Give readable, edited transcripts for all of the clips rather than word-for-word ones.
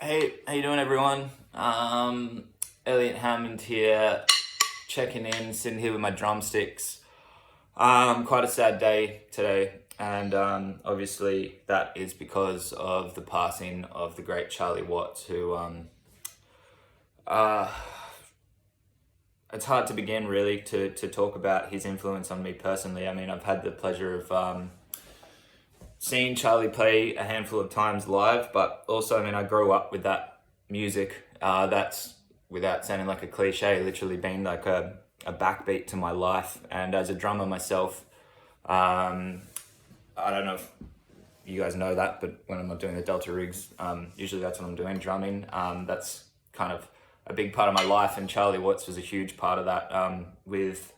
Hey, how you doing, everyone? Elliot Hammond here, checking in, sitting here with my drumsticks. Quite a sad day today, and obviously that is because of the passing of the great Charlie Watts, who it's hard to begin really to talk about his influence on me personally. I mean, I've had the pleasure of seen Charlie play a handful of times live, but also, I mean, I grew up with that music. That's, without sounding like a cliche, literally been like a backbeat to my life. And as a drummer myself, I don't know if you guys know that, but when I'm not doing the Delta rigs, usually that's what I'm doing, drumming. That's kind of a big part of my life, and Charlie Watts was a huge part of that, with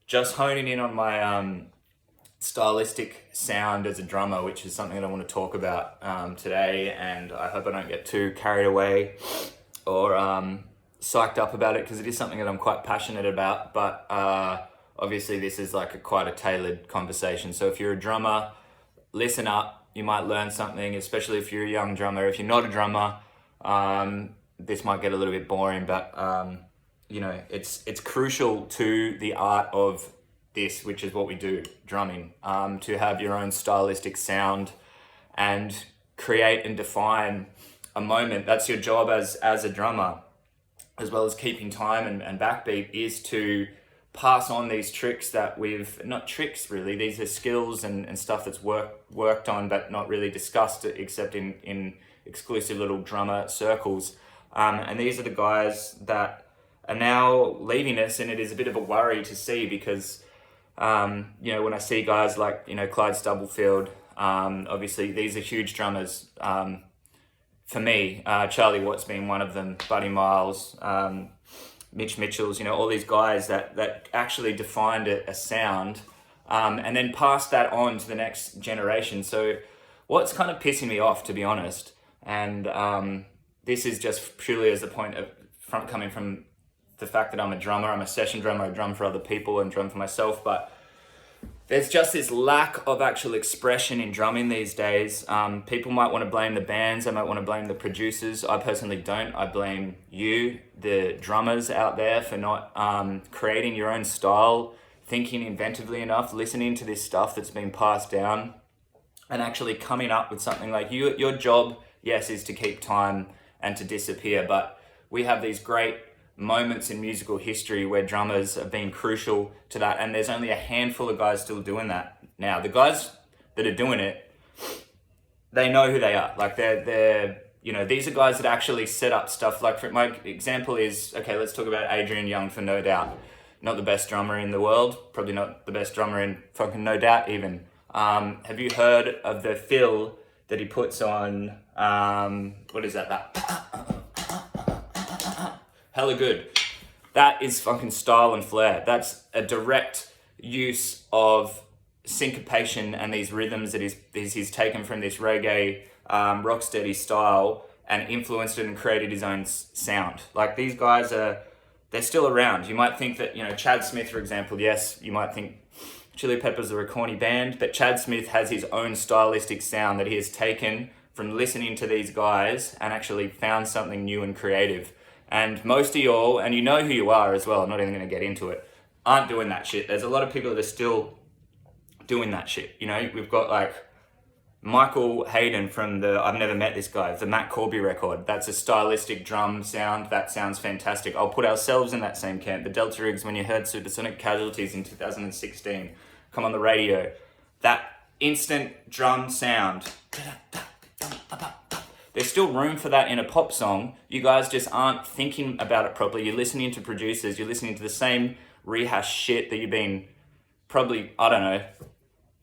just honing in on my stylistic sound as a drummer, which is something that I want to talk about today, and I hope I don't get too carried away or psyched up about it, because it is something that I'm quite passionate about, but obviously this is like quite a tailored conversation. So if you're a drummer, listen up, you might learn something, especially if you're a young drummer. If you're not a drummer, this might get a little bit boring, but it's crucial to the art of this, which is what we do, drumming, to have your own stylistic sound and create and define a moment. That's your job as a drummer, as well as keeping time and backbeat, is to pass on these tricks that not tricks really, these are skills and stuff that's worked on but not really discussed except in exclusive little drummer circles. And these are the guys that are now leaving us, and it is a bit of a worry to see, because when I see guys like, Clyde Stubblefield, obviously these are huge drummers. For me, Charlie Watts being one of them, Buddy Miles, Mitch Mitchells, all these guys that actually defined a sound, and then passed that on to the next generation. So what's kind of pissing me off, to be honest, and this is just purely as a point of coming from the fact that I'm a drummer, I'm a session drummer, I drum for other people and drum for myself, but there's just this lack of actual expression in drumming these days. People might want to blame the bands, they might want to blame the producers. I personally don't. I blame you, the drummers out there, for not creating your own style, thinking inventively enough, listening to this stuff that's been passed down, and actually coming up with something. Like your job, yes, is to keep time and to disappear, but we have these great moments in musical history where drummers have been crucial to that, and there's only a handful of guys still doing that now. The guys that are doing it, they know who they are. Like they're these are guys that actually set up stuff. Like, for my example is, okay, let's talk about Adrian Young for No Doubt. Not the best drummer in the world, probably not the best drummer in fucking No Doubt even. Have you heard of the fill that he puts on, what is that? Hella good. That is fucking style and flair. That's a direct use of syncopation and these rhythms that he's taken from this reggae rocksteady style and influenced it and created his own sound. Like, these guys they're still around. You might think that, Chad Smith, for example, yes, you might think Chili Peppers are a corny band, but Chad Smith has his own stylistic sound that he has taken from listening to these guys and actually found something new and creative. And most of y'all, and you know who you are as well, I'm not even going to get into it, aren't doing that shit. There's a lot of people that are still doing that shit. We've got like Michael Hayden from I've Never Met This Guy, the Matt Corby record. That's a stylistic drum sound. That sounds fantastic. I'll put ourselves in that same camp. The Delta rigs, when you heard Supersonic Casualties in 2016 come on the radio, that instant drum sound, there's still room for that in a pop song. You guys just aren't thinking about it properly. You're listening to producers, you're listening to the same rehash shit that you've been probably,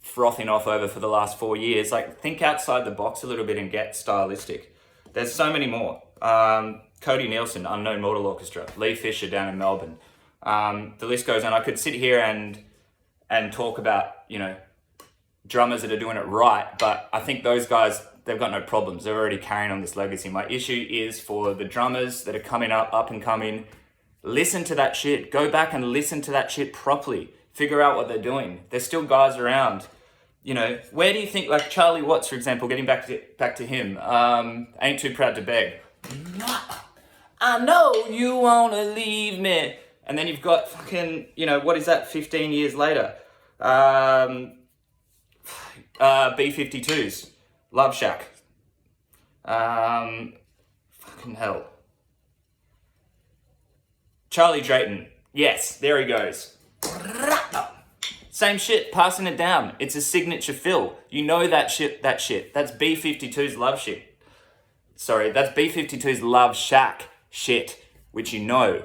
frothing off over for the last 4 years. Like, think outside the box a little bit and get stylistic. There's so many more. Cody Nielsen, Unknown Mortal Orchestra, Lee Fisher down in Melbourne. The list goes on. I could sit here and talk about, drummers that are doing it right, but I think those guys, they've got no problems. They're already carrying on this legacy. My issue is for the drummers that are coming up and coming. Listen to that shit. Go back and listen to that shit properly. Figure out what they're doing. There's still guys around. you know, where do you think, like Charlie Watts, for example, getting back to him, Ain't Too Proud to Beg. I know you wanna leave me. And then you've got fucking, you know, what is that, 15 years later? B-52s, Love Shack. Fucking hell. Charlie Drayton. Yes, there he goes. Same shit, passing it down. It's a signature fill. You know that shit. That's B-52's Love shit. Sorry, that's B-52's Love Shack shit, which you know.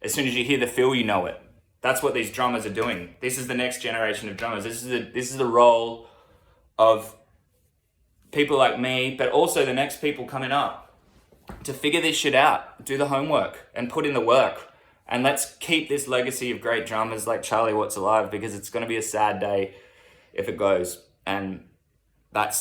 As soon as you hear the fill, you know it. That's what these drummers are doing. This is the next generation of drummers. This is the role of people like me, but also the next people coming up, to figure this shit out, do the homework, and put in the work. And let's keep this legacy of great drummers like Charlie Watts alive, because it's going to be a sad day if it goes. And that's